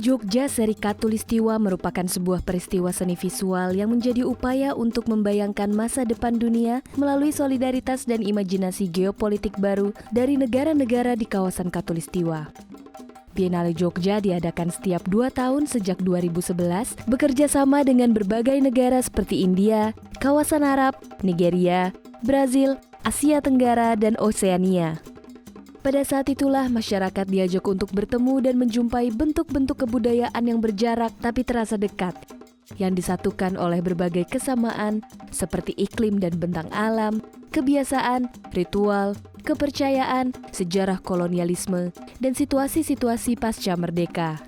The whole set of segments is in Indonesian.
Jogja Seri Khatulistiwa merupakan sebuah peristiwa seni visual yang menjadi upaya untuk membayangkan masa depan dunia melalui solidaritas dan imajinasi geopolitik baru dari negara-negara di kawasan Khatulistiwa. Biennale Jogja diadakan setiap 2 tahun sejak 2011, bekerja sama dengan berbagai negara seperti India, kawasan Arab, Nigeria, Brazil, Asia Tenggara, dan Oseania. Pada saat itulah masyarakat diajak untuk bertemu dan menjumpai bentuk-bentuk kebudayaan yang berjarak tapi terasa dekat, yang disatukan oleh berbagai kesamaan seperti iklim dan bentang alam, kebiasaan, ritual, kepercayaan, sejarah kolonialisme, dan situasi-situasi pasca merdeka.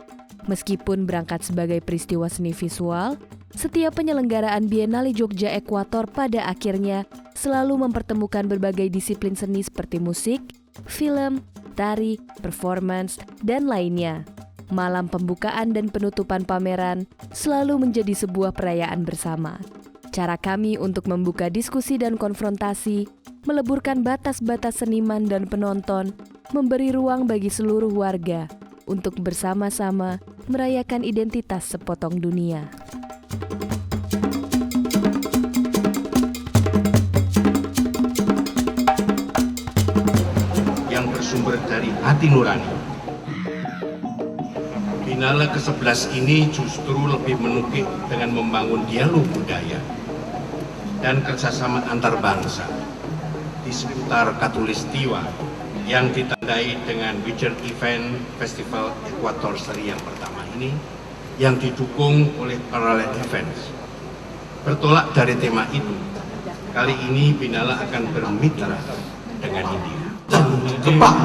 Meskipun berangkat sebagai peristiwa seni visual, setiap penyelenggaraan Biennale Jogja Ekuator pada akhirnya selalu mempertemukan berbagai disiplin seni seperti musik, film, tari, performance, dan lainnya. Malam pembukaan dan penutupan pameran selalu menjadi sebuah perayaan bersama. Cara kami untuk membuka diskusi dan konfrontasi, meleburkan batas-batas seniman dan penonton, memberi ruang bagi seluruh warga untuk bersama-sama merayakan identitas sepotong dunia. Bersumber dari hati nurani. Biennale ke-11 ini justru lebih menukik dengan membangun dialog budaya dan kerjasama antar bangsa di seputar Khatulistiwa yang ditandai dengan Major Event Festival Ekuator Seri yang pertama ini yang didukung oleh Parallel Events. Bertolak dari tema itu, kali ini Biennale akan bermitra dengan India. Jepang.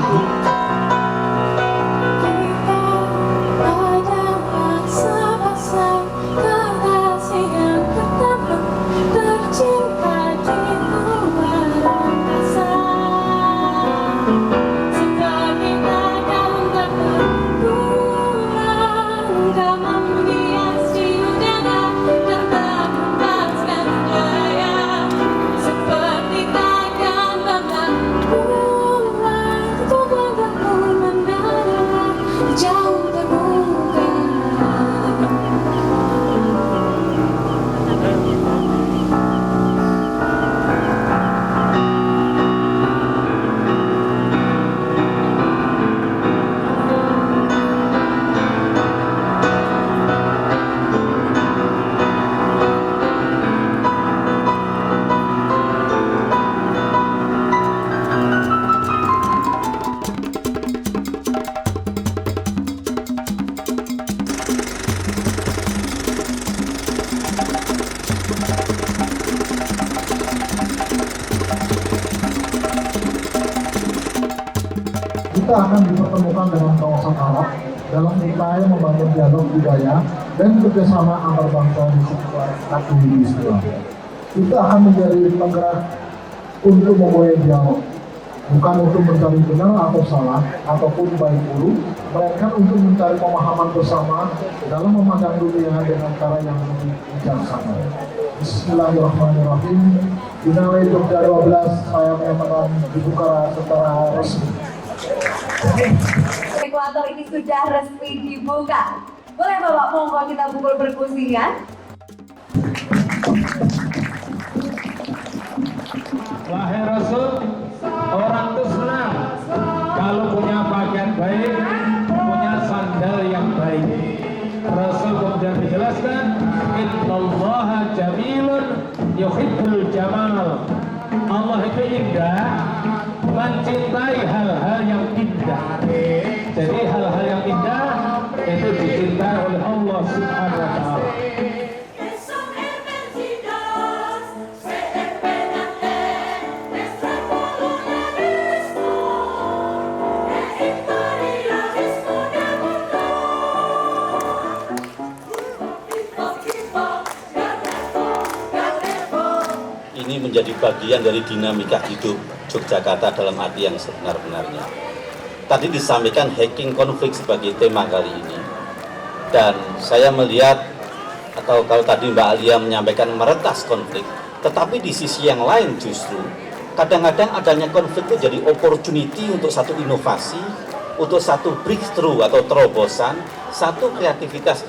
Kita akan dipertemukan dengan kawasan Arab dalam upaya membangun dialog budaya dan kerjasama antar bangsa di sekitar Khatulistiwa. Kita akan menjadi penggerak untuk memulai dialog, bukan untuk mencari benar atau salah ataupun baik buruk, melainkan untuk mencari pemahaman bersama dalam memandang dunia dengan cara yang lebih bijaksana. Bismillahirrahmanirrahim. Biennale Jogja 12 saya menyatakan dibuka secara resmi. Ekuator ini sudah resmi dibuka. Boleh Bapak monggo kita pukul perkusinya. Wahai Rasul, orang itu senang kalau punya pakaian baik, punya sandal yang baik. Rasul kemudian menjelaskan, Innallaha jamilun yuhibbul jamal. Allah itu indah, mencintai hal-hal yang indah. Jadi hal-hal yang indah itu dicintai oleh Allah Subhanahu wa Ta'ala. Ini menjadi bagian dari dinamika hidup Yogyakarta dalam arti yang sebenar-benarnya. Tadi disampaikan hacking konflik sebagai tema kali ini. Dan saya melihat, atau kalau tadi Mbak Alia menyampaikan meretas konflik, tetapi di sisi yang lain justru, kadang-kadang adanya konflik itu jadi opportunity untuk satu inovasi, untuk satu breakthrough atau terobosan, satu kreativitas.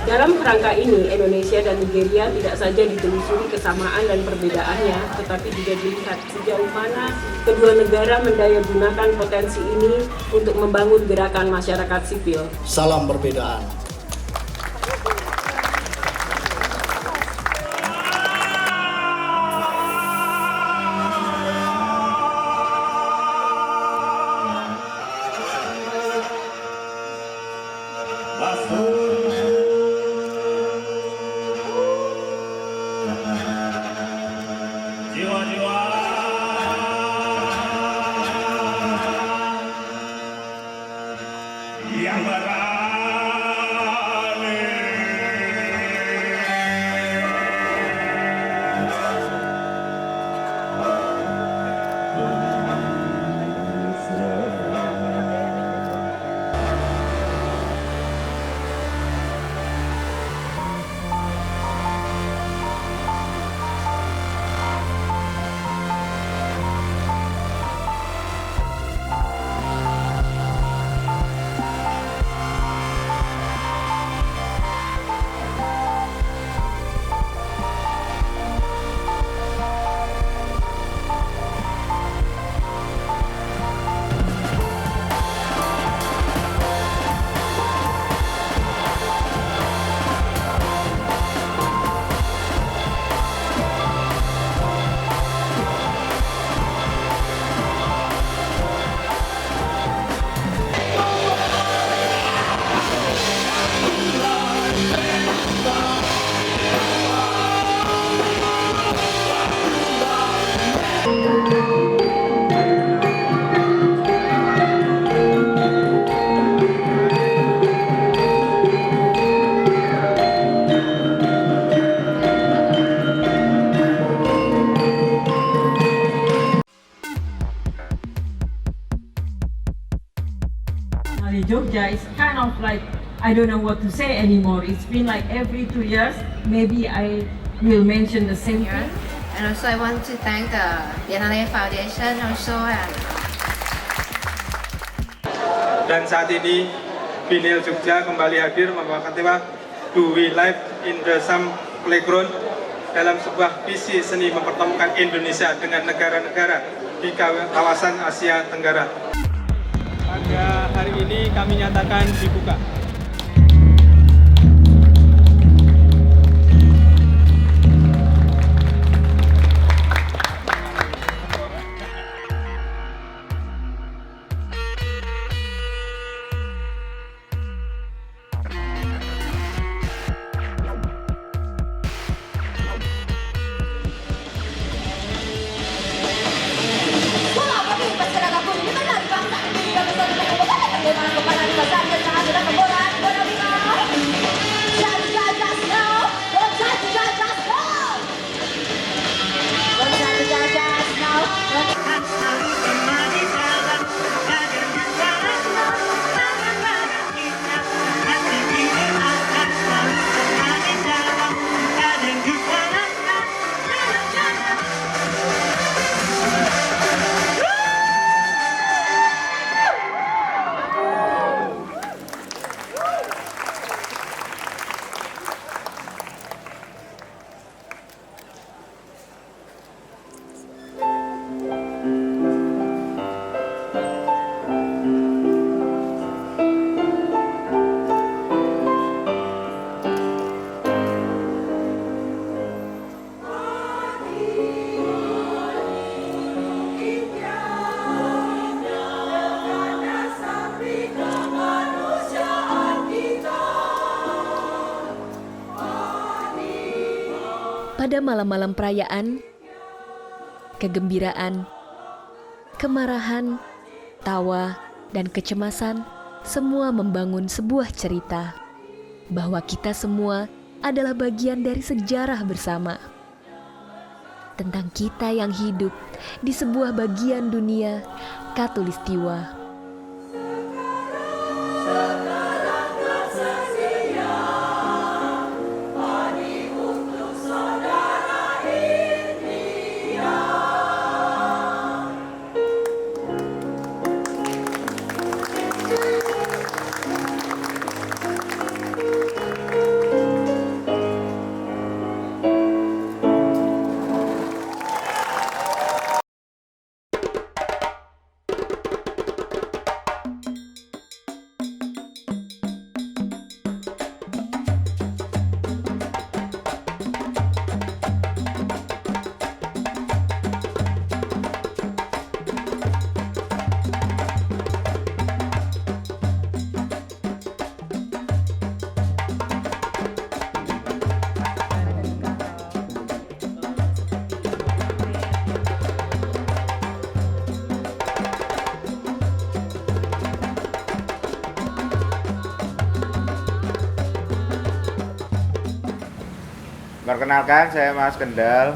Dalam kerangka ini, Indonesia dan Nigeria tidak saja ditelusuri kesamaan dan perbedaannya, tetapi juga dilihat sejauh mana kedua negara mendayagunakan potensi ini untuk membangun gerakan masyarakat sipil. Salam perbedaan. Jogja is kind of like, I don't know what to say anymore. It's been like every 2 years, maybe I will mention the same thing. And also I want to thank the Biennale Foundation also. Dan saat ini Binil Jogja kembali hadir membawakan tema Do We Live in the Same Playground dalam sebuah visi seni mempertemukan Indonesia dengan negara-negara di kawasan Asia Tenggara. Pada hari ini kami nyatakan dibuka. Pada malam-malam perayaan, kegembiraan, kemarahan, tawa, dan kecemasan semua membangun sebuah cerita bahwa kita semua adalah bagian dari sejarah bersama. Tentang kita yang hidup di sebuah bagian dunia Khatulistiwa. Perkenalkan, saya Mas Kendal,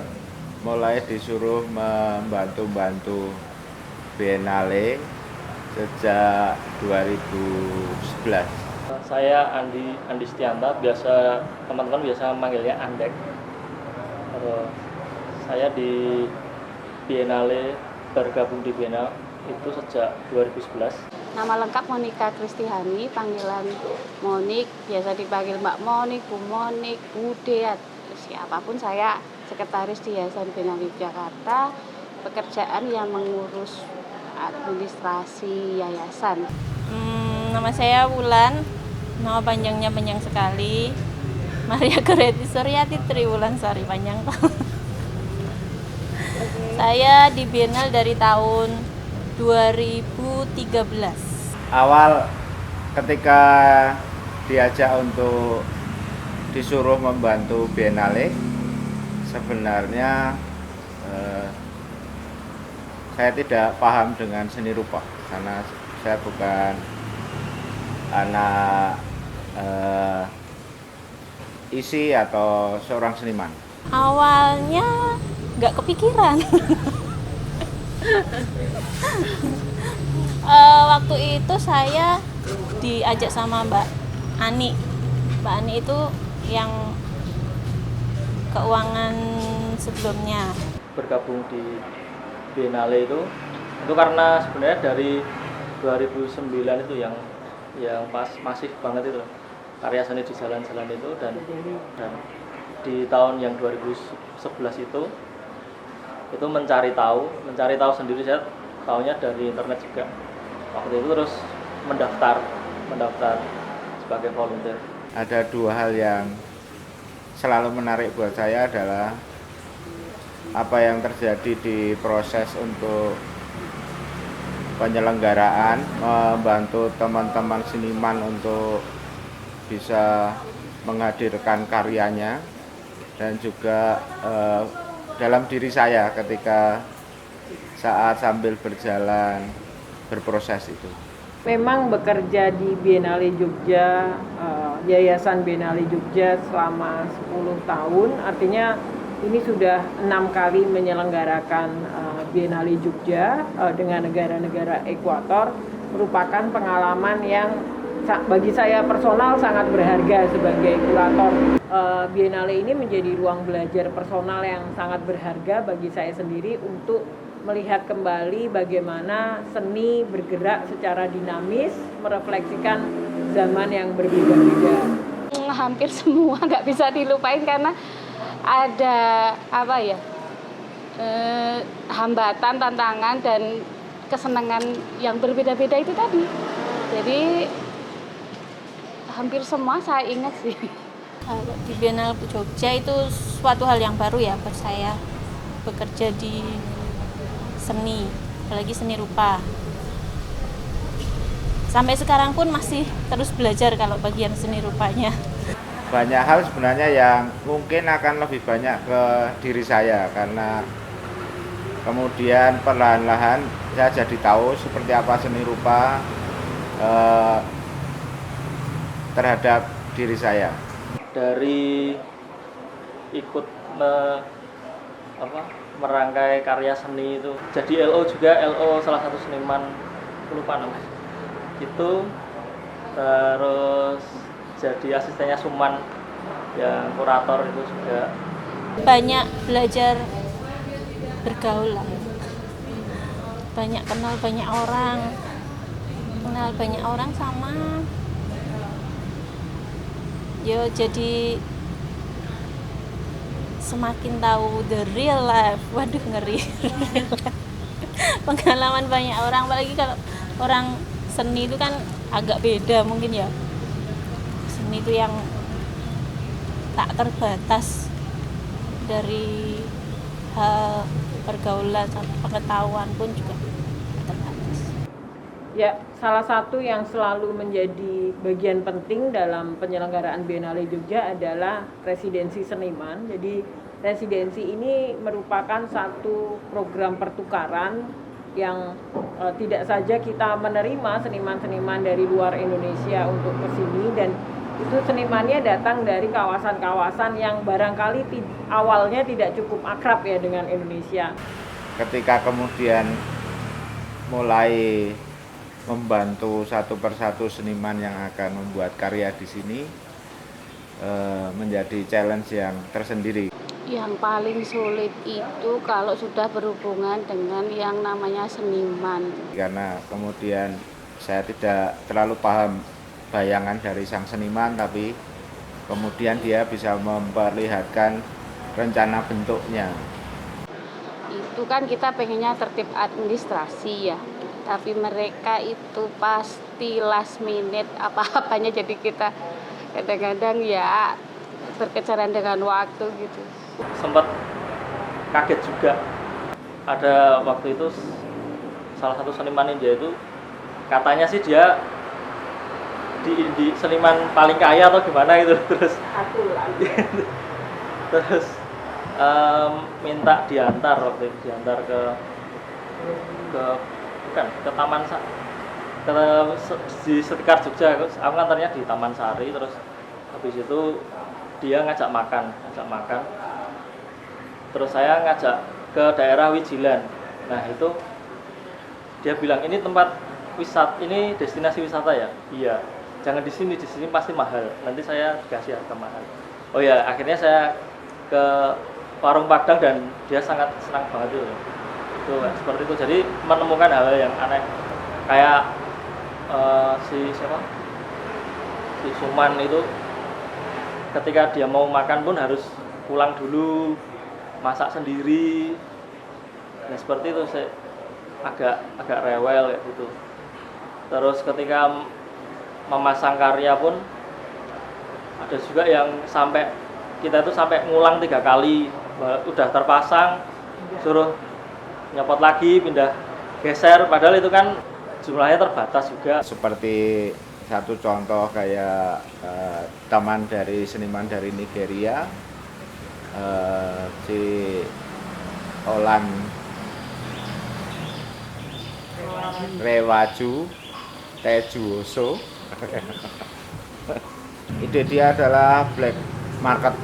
mulai disuruh membantu-bantu Biennale sejak 2011. Saya Andi Setianta, biasa teman-teman biasa manggilnya Andek. Saya di Biennale, bergabung di Biennale itu sejak 2011. Nama lengkap Monika Kristihani, panggilan Monik, biasa dipanggil Mbak Monik, Bu Monik, Bude, siapapun. Saya sekretaris di Yayasan Biennale Yogyakarta, pekerjaan yang mengurus administrasi yayasan. Nama saya Wulan, nama panjangnya panjang sekali, Maria Goreti Suryati Triwulansari, panjang. Saya di Biennale dari tahun 2013. Awal ketika diajak untuk disuruh membantu Biennale, sebenarnya saya tidak paham dengan seni rupa karena saya bukan anak isi atau seorang seniman. Awalnya nggak kepikiran. Waktu itu saya diajak sama Mbak Ani. Mbak Ani itu yang keuangan sebelumnya. Bergabung di Biennale itu karena sebenarnya dari 2009 itu yang pas masif banget itu karya seni di jalan-jalan itu, dan di tahun yang 2011 itu mencari tahu sendiri. Saya tahunya dari internet juga. Waktu itu terus mendaftar sebagai volunteer. Ada dua hal yang selalu menarik buat saya adalah apa yang terjadi di proses untuk penyelenggaraan, membantu teman-teman seniman untuk bisa menghadirkan karyanya, dan juga dalam diri saya ketika saat sambil berjalan berproses itu. Memang bekerja di Biennale Jogja, Yayasan Biennale Jogja selama 10 tahun, artinya ini sudah 6 kali menyelenggarakan Biennale Jogja dengan negara-negara ekuator, merupakan pengalaman yang bagi saya personal sangat berharga sebagai kurator. Biennale ini menjadi ruang belajar personal yang sangat berharga bagi saya sendiri untuk melihat kembali bagaimana seni bergerak secara dinamis, merefleksikan zaman yang berbeda-beda. Hampir semua nggak bisa dilupain karena ada hambatan, tantangan, dan kesenangan yang berbeda-beda itu tadi. Jadi hampir semua saya ingat sih. Di Biennale Jogja itu suatu hal yang baru ya buat saya, bekerja di seni, apalagi seni rupa. Sampai sekarang pun masih terus belajar kalau bagian seni rupanya. Banyak hal sebenarnya yang mungkin akan lebih banyak ke diri saya, karena kemudian perlahan-lahan saya jadi tahu seperti apa seni rupa terhadap diri saya. Dari ikut merangkai karya seni itu, jadi LO juga, LO salah satu seniman, lupa namanya itu, terus jadi asistennya Suman yang kurator itu juga. Banyak belajar bergaul lah, banyak kenal banyak orang sama jadi semakin tahu the real life. Waduh, ngeri. Pengalaman banyak orang, apalagi kalau orang seni itu kan agak beda mungkin ya. Seni itu yang tak terbatas dari hal pergaulan sampai pengetahuan pun juga terbatas. Ya, salah satu yang selalu menjadi bagian penting dalam penyelenggaraan Biennale Jogja adalah residensi seniman. Jadi residensi ini merupakan satu program pertukaran yang tidak saja kita menerima seniman-seniman dari luar Indonesia untuk ke sini, dan Itu senimannya datang dari kawasan-kawasan yang barangkali awalnya tidak cukup akrab ya dengan Indonesia. Ketika kemudian mulai membantu satu persatu seniman yang akan membuat karya di sini, menjadi challenge yang tersendiri. Yang paling sulit itu kalau sudah berhubungan dengan yang namanya seniman. Karena kemudian saya tidak terlalu paham bayangan dari sang seniman, tapi kemudian dia bisa memperlihatkan rencana bentuknya. Itu kan kita pengennya tertib administrasi ya, tapi mereka itu pasti last minute apa-apanya, jadi kita kadang-kadang ya berkejaran dengan waktu gitu. Sempat kaget juga, ada waktu itu salah satu seniman India itu katanya sih dia di seniman paling kaya atau gimana gitu, terus minta diantar waktu itu, diantar ke Taman di sekitar Jogja. Aku ngantarnya di Taman Sari, terus habis itu dia ngajak makan, terus saya ngajak ke daerah Wijilan. Nah itu dia bilang, ini tempat wisata, ini destinasi wisata ya? Iya. Jangan di sini pasti mahal. Nanti saya dikasih harga mahal. Oh ya, akhirnya saya ke warung Padang dan dia sangat senang banget itu. Seperti itu. Jadi menemukan hal yang aneh, kayak si Suman itu ketika dia mau makan pun harus pulang dulu, masak sendiri. Nah seperti itu, saya agak rewel kayak gitu. Terus ketika memasang karya pun ada juga yang kita itu sampai ngulang 3 kali, udah terpasang suruh nyopot lagi, pindah geser, padahal itu kan jumlahnya terbatas juga. Seperti Satu contoh kayak taman dari seniman dari Nigeria, si Olan Rewaju Tejuoso. Ide dia adalah black market.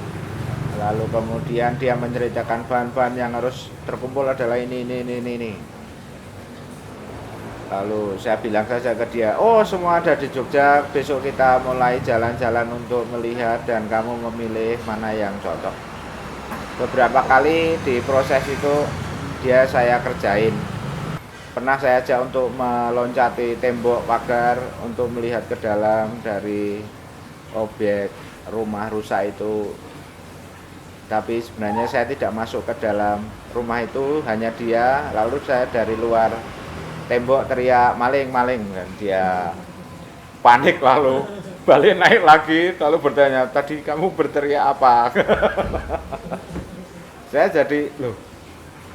Lalu kemudian dia menceritakan bahan-bahan yang harus terkumpul adalah ini. Lalu saya bilang saja ke dia, oh semua ada di Jogja, besok kita mulai jalan-jalan untuk melihat dan kamu memilih mana yang cocok. Beberapa kali di proses itu saya kerjain. Pernah saya ajak untuk meloncati tembok pagar untuk melihat ke dalam dari objek rumah rusak itu. Tapi sebenarnya saya tidak masuk ke dalam rumah itu, hanya dia. Lalu saya dari luar tembok teriak maling, dan dia panik, lalu balik naik lagi, lalu bertanya, tadi kamu berteriak apa? Saya jadi, loh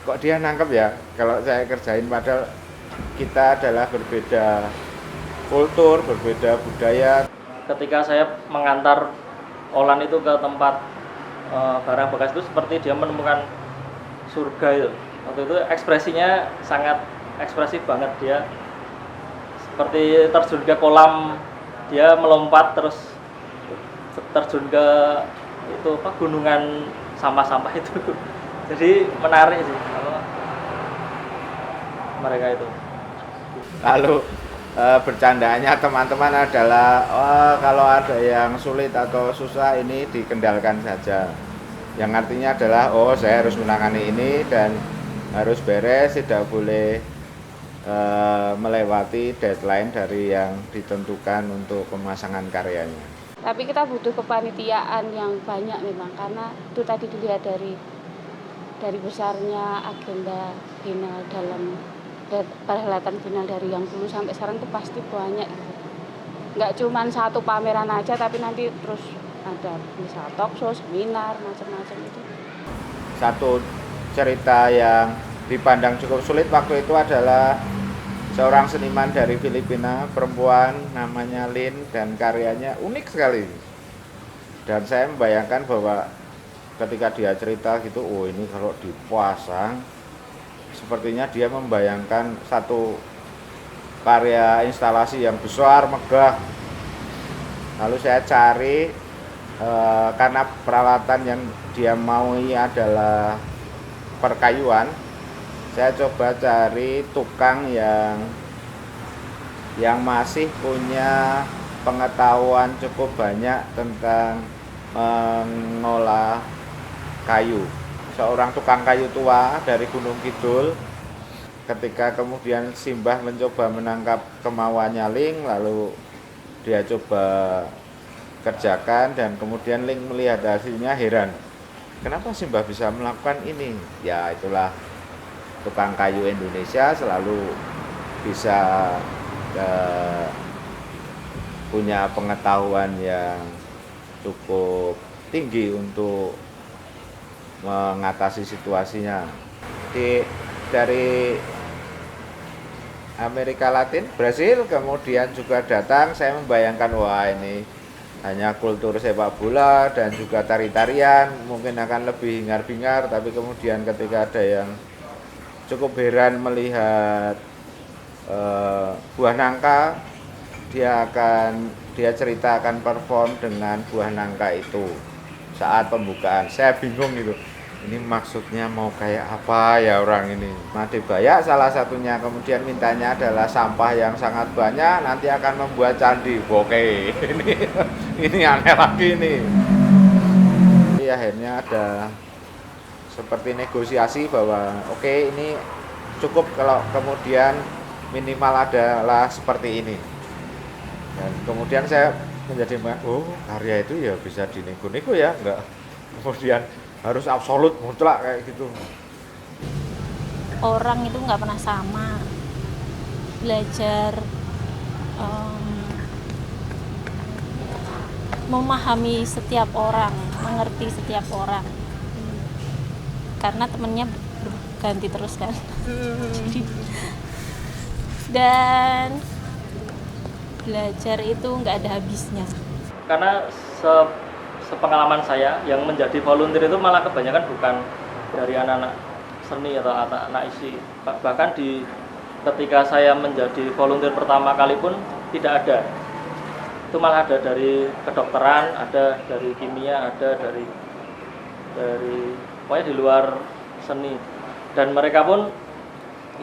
kok dia nangkep ya kalau saya kerjain, padahal kita adalah berbeda kultur, berbeda budaya. Ketika saya mengantar Olan itu ke tempat barang bekas itu seperti dia menemukan surga itu. Waktu itu ekspresinya sangat ekspresif banget, dia seperti terjun ke kolam, dia melompat terus terjun ke itu gunungan sampah-sampah itu. Jadi menarik sih mereka itu. Lalu bercandaannya teman-teman adalah kalau ada yang sulit atau susah ini dikendalkan saja. Yang artinya adalah saya harus menangani ini dan harus beres, tidak boleh melewati deadline dari yang ditentukan untuk pemasangan karyanya. Tapi kita butuh kepanitiaan yang banyak memang, karena itu tadi dilihat dari besarnya agenda final dalam perhelatan final dari yang dulu sampai sekarang itu pasti banyak. Nggak cuma satu pameran aja, tapi nanti terus ada misal talk show, seminar, macam-macam itu. Satu cerita yang dipandang cukup sulit waktu itu adalah seorang seniman dari Filipina, perempuan, namanya Lin, dan karyanya unik sekali. Dan saya membayangkan bahwa ketika dia cerita gitu, ini kalau dipasang, sepertinya dia membayangkan satu karya instalasi yang besar, megah. Lalu saya cari karena peralatan yang dia maui adalah perkayuan, saya coba cari tukang yang masih punya pengetahuan cukup banyak tentang mengolah kayu. Seorang tukang kayu tua dari Gunung Kidul, ketika kemudian Simbah mencoba menangkap kemauannya Ling, lalu dia coba kerjakan dan kemudian Ling melihat hasilnya heran. Kenapa Simbah bisa melakukan ini? Ya itulah tukang kayu Indonesia selalu bisa punya pengetahuan yang cukup tinggi untuk mengatasi situasinya. Dari Amerika Latin, Brasil kemudian juga datang. Saya membayangkan wah ini hanya kultur sepak bola dan juga tari-tarian, mungkin akan lebih hingar-bingar, tapi kemudian ketika ada yang cukup heran melihat buah nangka, dia cerita akan perform dengan buah nangka itu saat pembukaan. Saya bingung gitu, ini maksudnya mau kayak apa ya orang ini. Made Bayak salah satunya, kemudian mintanya adalah sampah yang sangat banyak nanti akan membuat candi. Oke, ini aneh lagi nih. Jadi akhirnya ada seperti negosiasi bahwa oke, ini cukup kalau kemudian minimal adalah seperti ini. Dan kemudian saya menjadi karya itu ya bisa dinego-nego ya, enggak kemudian harus absolut mutlak kayak gitu. Orang itu nggak pernah sama. Belajar memahami setiap orang, mengerti setiap orang. Karena temennya berganti terus kan. Jadi, dan belajar itu nggak ada habisnya. Karena sepengalaman saya yang menjadi volunteer itu malah kebanyakan bukan dari anak-anak seni atau anak-anak isi. Bahkan ketika saya menjadi volunteer pertama kali pun tidak ada. Itu malah ada dari kedokteran, ada dari kimia, ada dari pokoknya di luar seni. Dan mereka pun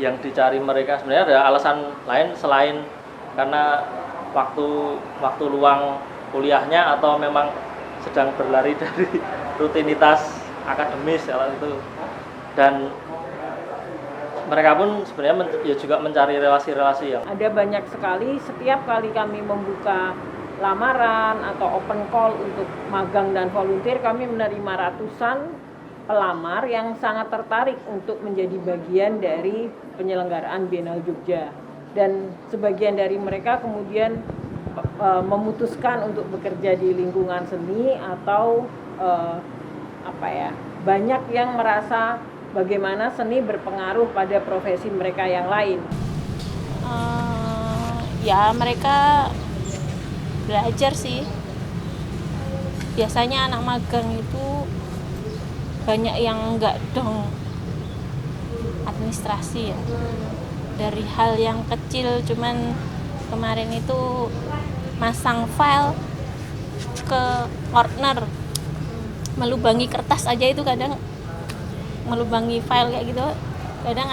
yang dicari mereka sebenarnya ada alasan lain selain karena waktu luang kuliahnya atau memang sedang berlari dari rutinitas akademis itu. Dan mereka pun sebenarnya juga mencari relasi-relasi yang ada banyak sekali. Setiap kali kami membuka lamaran atau open call untuk magang dan volunteer, kami menerima ratusan pelamar yang sangat tertarik untuk menjadi bagian dari penyelenggaraan Biennale Jogja. Dan sebagian dari mereka kemudian memutuskan untuk bekerja di lingkungan seni atau banyak yang merasa bagaimana seni berpengaruh pada profesi mereka yang lain. Ya mereka belajar sih. Biasanya anak magang itu banyak yang enggak dong administrasi ya. Dari hal yang kecil, cuman kemarin itu masang file ke corner, melubangi kertas aja itu kadang melubangi file kayak gitu. Kadang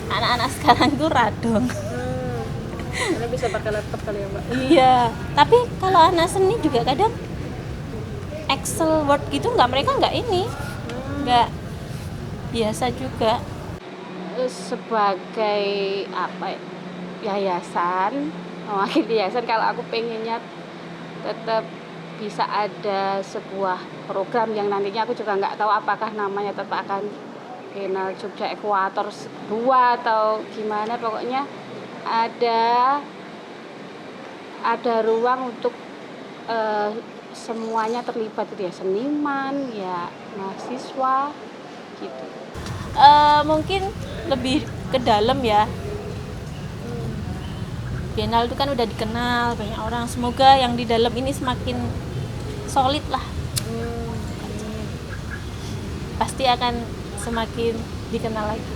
anak-anak sekarang itu radong. Karena bisa pakai laptop kali ya Mbak. Iya, tapi kalau anak seni juga kadang Excel, Word gitu mereka nggak nggak biasa juga. Sebagai yayasan, mewakili yayasan, kalau aku pengennya tetap bisa ada sebuah program yang nantinya aku juga nggak tahu apakah namanya tetap akan Biennale Jogja Ekuator 2 atau gimana, pokoknya ada ruang untuk semuanya terlibat gitu ya, seniman ya, mahasiswa gitu. Mungkin lebih ke dalam ya. Biennale itu kan udah dikenal banyak orang. Semoga yang di dalam ini semakin solid lah. Pasti akan semakin dikenal lagi.